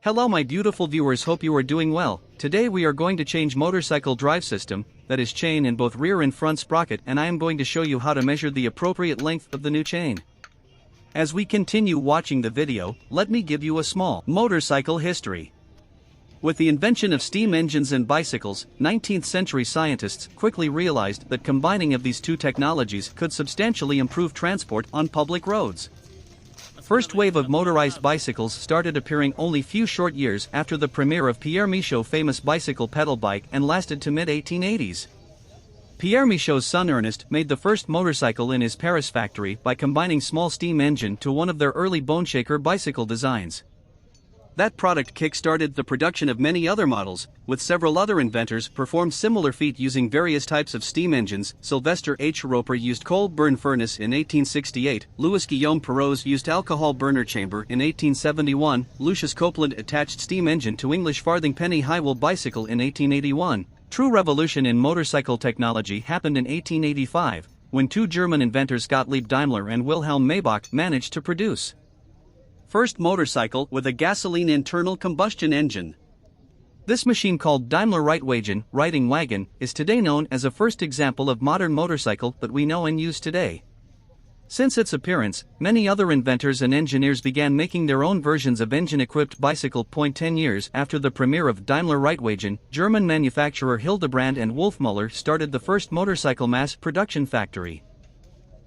Hello my beautiful viewers, hope you are doing well. Today we are going to change motorcycle drive system, that is chain in both rear and front sprocket, and I am going to show you how to measure the appropriate length of the new chain. As we continue watching the video, let me give you a small motorcycle history. With the invention of steam engines and bicycles, 19th century scientists quickly realized that combining of these two technologies could substantially improve transport on public roads. First wave of motorized bicycles started appearing only few short years after the premiere of Pierre Michaud's famous bicycle pedal bike and lasted to mid-1880s. Pierre Michaud's son Ernest made the first motorcycle in his Paris factory by combining small steam engine to one of their early boneshaker bicycle designs. That product kick-started the production of many other models, with several other inventors performed similar feat using various types of steam engines. Sylvester H. Roper used coal burn furnace in 1868, Louis Guillaume Perros used alcohol burner chamber in 1871, Lucius Copeland attached steam engine to English farthing penny high-wheel bicycle in 1881. True revolution in motorcycle technology happened in 1885, when two German inventors Gottlieb Daimler and Wilhelm Maybach managed to produce first motorcycle with a gasoline internal combustion engine. This machine, called Daimler riding wagon, is today known as a first example of modern motorcycle that we know and use today. Since its appearance, many other inventors and engineers began making their own versions of engine-equipped bicycle. 10 years after the premiere of Daimler Reitwagen, German manufacturer Hildebrand and Wolfmuller started the first motorcycle mass production factory.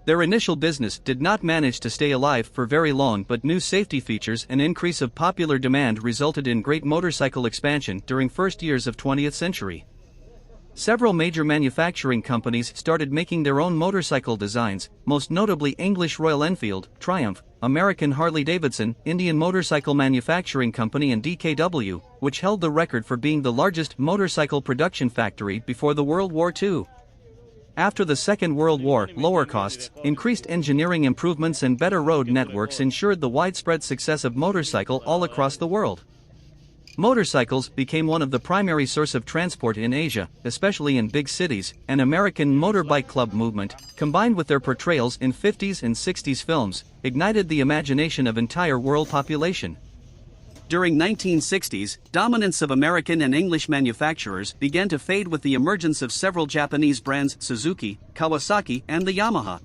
Their initial business did not manage to stay alive for very long, but new safety features and increase of popular demand resulted in great motorcycle expansion during first years of 20th century. Several major manufacturing companies started making their own motorcycle designs, most notably English Royal Enfield, Triumph, American Harley-Davidson, Indian Motorcycle Manufacturing Company and DKW, which held the record for being the largest motorcycle production factory before the World War II. After the Second World War, lower costs, increased engineering improvements and better road networks ensured the widespread success of motorcycle all across the world. Motorcycles became one of the primary source of transport in Asia, especially in big cities. An American motorbike club movement, combined with their portrayals in 50s and 60s films, ignited the imagination of entire world population. During 1960s, dominance of American and English manufacturers began to fade with the emergence of several Japanese brands, Suzuki, Kawasaki, and the Yamaha.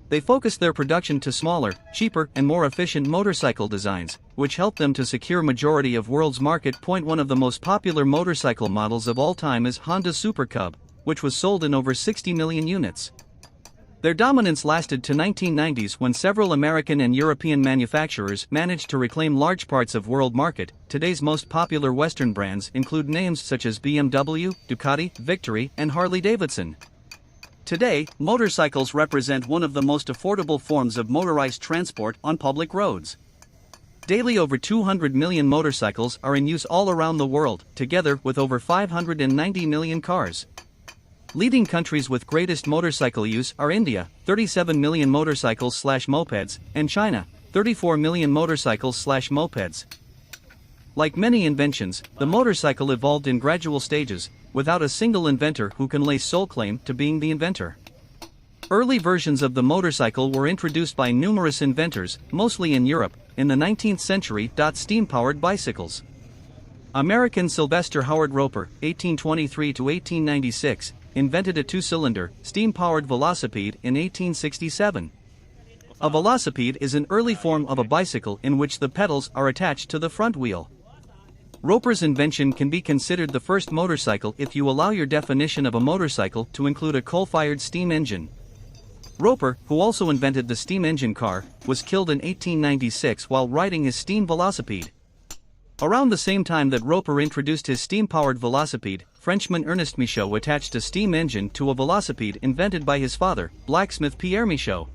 They focused their production to smaller, cheaper, and more efficient motorcycle designs, which helped them to secure majority of world's market. One of the most popular motorcycle models of all time is Honda Super Cub, which was sold in over 60 million units. Their dominance lasted to 1990s when several American and European manufacturers managed to reclaim large parts of world market. Today's most popular Western brands include names such as BMW, Ducati, Victory, and Harley-Davidson. Today, motorcycles represent one of the most affordable forms of motorized transport on public roads. Daily over 200 million motorcycles are in use all around the world, together with over 590 million cars. Leading countries with greatest motorcycle use are India, 37 million motorcycles/mopeds, and China, 34 million motorcycles/mopeds. Like many inventions, the motorcycle evolved in gradual stages, without a single inventor who can lay sole claim to being the inventor. Early versions of the motorcycle were introduced by numerous inventors, mostly in Europe, in the 19th century. Steam-powered bicycles. American Sylvester Howard Roper, 1823 to 1896, invented a two-cylinder, steam-powered velocipede in 1867. A velocipede is an early form of a bicycle in which the pedals are attached to the front wheel. Roper's invention can be considered the first motorcycle if you allow your definition of a motorcycle to include a coal-fired steam engine. Roper, who also invented the steam engine car, was killed in 1896 while riding his steam velocipede. Around the same time that Roper introduced his steam-powered velocipede, Frenchman Ernest Michaud attached a steam engine to a velocipede invented by his father, blacksmith Pierre Michaud.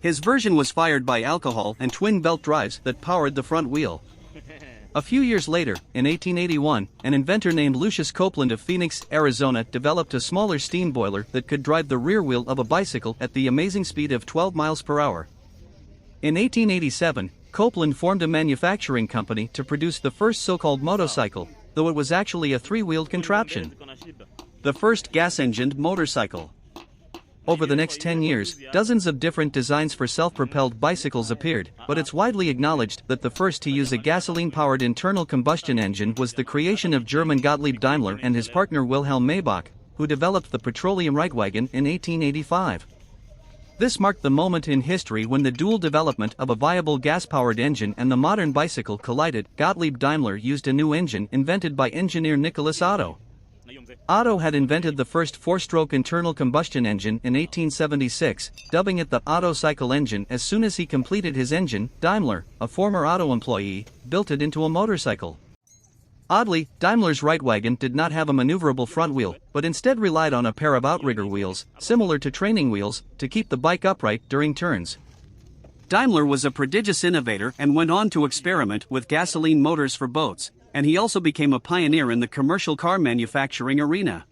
His version was fired by alcohol and twin-belt drives that powered the front wheel. A few years later, in 1881, an inventor named Lucius Copeland of Phoenix, Arizona developed a smaller steam boiler that could drive the rear wheel of a bicycle at the amazing speed of 12 miles per hour. In 1887, Copeland formed a manufacturing company to produce the first so-called motorcycle, though it was actually a three-wheeled contraption. The first gas-engined motorcycle. Over the next 10 years, dozens of different designs for self-propelled bicycles appeared, but it's widely acknowledged that the first to use a gasoline-powered internal combustion engine was the creation of German Gottlieb Daimler and his partner Wilhelm Maybach, who developed the petroleum Reitwagen in 1885. This marked the moment in history when the dual development of a viable gas-powered engine and the modern bicycle collided. Gottlieb Daimler used a new engine invented by engineer Nicholas Otto. Otto had invented the first four-stroke internal combustion engine in 1876, dubbing it the Otto cycle engine. As soon as he completed his engine, Daimler, a former Otto employee, built it into a motorcycle. Oddly, Daimler's Reitwagen did not have a maneuverable front wheel, but instead relied on a pair of outrigger wheels, similar to training wheels, to keep the bike upright during turns. Daimler was a prodigious innovator and went on to experiment with gasoline motors for boats, and he also became a pioneer in the commercial car manufacturing arena.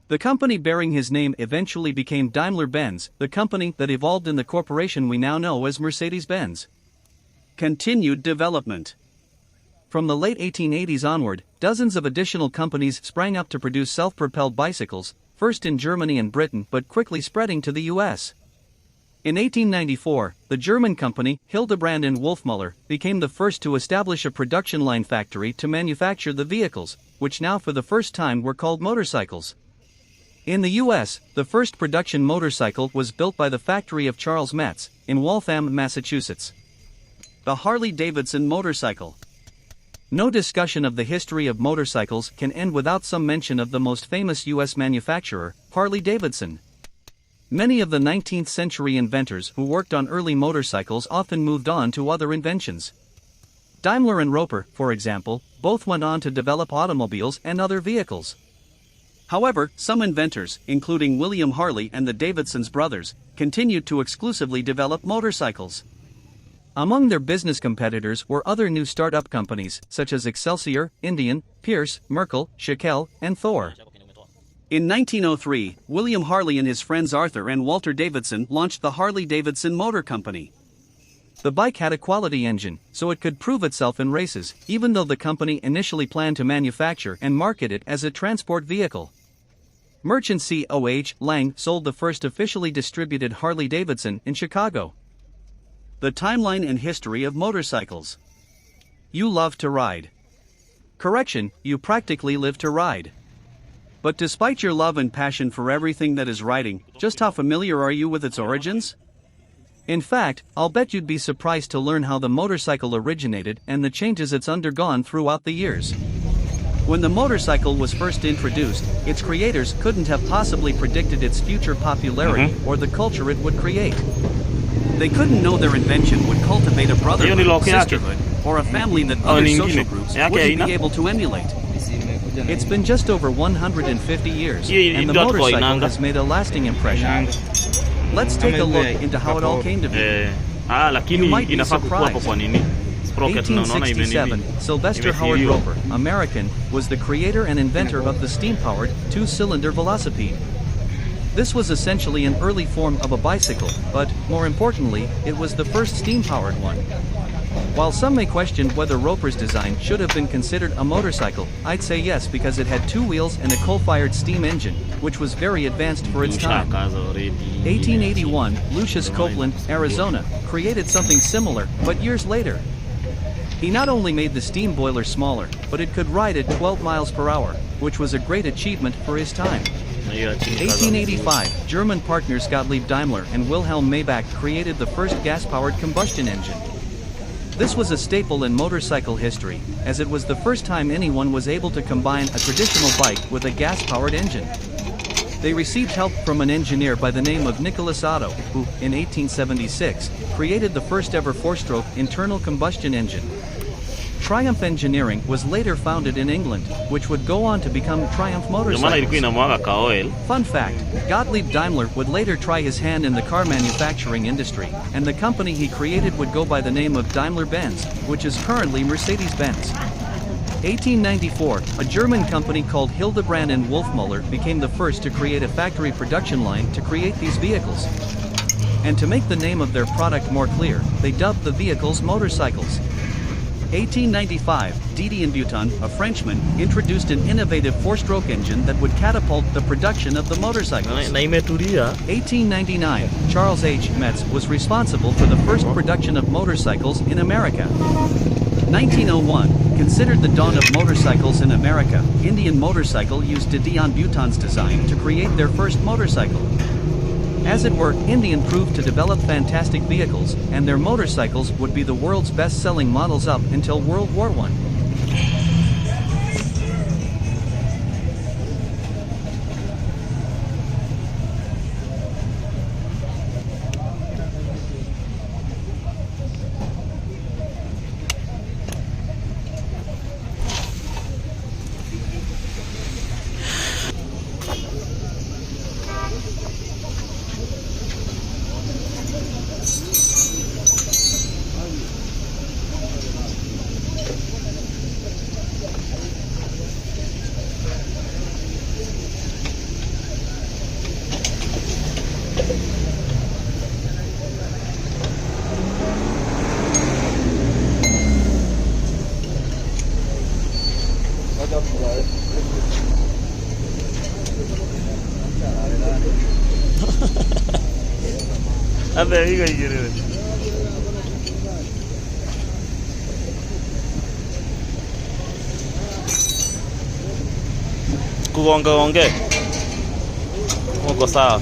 The company bearing his name eventually became Daimler-Benz, the company that evolved in the corporation we now know as Mercedes-Benz. Continued development. From the late 1880s onward, dozens of additional companies sprang up to produce self-propelled bicycles, first in Germany and Britain but quickly spreading to the US. In 1894, the German company, Hildebrand and Wolfmuller, became the first to establish a production line factory to manufacture the vehicles, which now for the first time were called motorcycles. In the US, the first production motorcycle was built by the factory of Charles Metz, in Waltham, Massachusetts. The Harley-Davidson motorcycle. No discussion of the history of motorcycles can end without some mention of the most famous US manufacturer, Harley-Davidson. Many of the 19th century inventors who worked on early motorcycles often moved on to other inventions. Daimler and Roper, for example, both went on to develop automobiles and other vehicles. However, some inventors, including William Harley and the Davidson's brothers, continued to exclusively develop motorcycles. Among their business competitors were other new start-up companies, such as Excelsior, Indian, Pierce, Merkel, Schickel, and Thor. In 1903, William Harley and his friends Arthur and Walter Davidson launched the Harley-Davidson Motor Company. The bike had a quality engine, so it could prove itself in races, even though the company initially planned to manufacture and market it as a transport vehicle. Merchant C.O.H. Lang sold the first officially distributed Harley-Davidson in Chicago. The timeline and history of motorcycles. You love to ride. Correction, you practically live to ride. But despite your love and passion for everything that is riding, just how familiar are you with its origins? In fact, I'll bet you'd be surprised to learn how the motorcycle originated and the changes it's undergone throughout the years. When the motorcycle was first introduced, its creators couldn't have possibly predicted its future popularity or the culture it would create. They couldn't know their invention would cultivate a brotherhood, sisterhood, or a family that other social groups wouldn't be able to emulate. It's been just over 150 years, and the motorcycle has made a lasting impression. Let's take a look into how it all came to be. You might be surprised. 1867, Sylvester Howard Roper, American, was the creator and inventor of the steam-powered, two-cylinder velocipede. This was essentially an early form of a bicycle, but, more importantly, it was the first steam-powered one. While some may question whether Roper's design should have been considered a motorcycle, I'd say yes because it had two wheels and a coal-fired steam engine, which was very advanced for its time. 1881, Lucius Copeland, Arizona, created something similar, but years later. He not only made the steam boiler smaller, but it could ride at 12 miles per hour, which was a great achievement for his time. 1885, German partners Gottlieb Daimler and Wilhelm Maybach created the first gas-powered combustion engine. This was a staple in motorcycle history, as it was the first time anyone was able to combine a traditional bike with a gas-powered engine. They received help from an engineer by the name of Nicholas Otto, who, in 1876, created the first ever four-stroke internal combustion engine. Triumph Engineering was later founded in England, which would go on to become Triumph Motorcycles. Fun fact, Gottlieb Daimler would later try his hand in the car manufacturing industry, and the company he created would go by the name of Daimler-Benz, which is currently Mercedes-Benz. 1894, a German company called Hildebrand and Wolfmuller became the first to create a factory production line to create these vehicles. And to make the name of their product more clear, they dubbed the vehicles motorcycles. 1895, Didier Bouton, a Frenchman, introduced an innovative 4-stroke engine that would catapult the production of the motorcycles. 1899, Charles H. Metz was responsible for the first production of motorcycles in America. 1901, considered the dawn of motorcycles in America. Indian Motorcycle used Didier Bouton's design to create their first motorcycle. As it were, Indian proved to develop fantastic vehicles, and their motorcycles would be the world's best-selling models up until World War I. Kugonge uko sawa.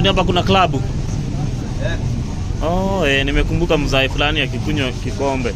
Hapa kuna klabu. Oh, nimekumbuka mzai fulani akikunywa kikombe.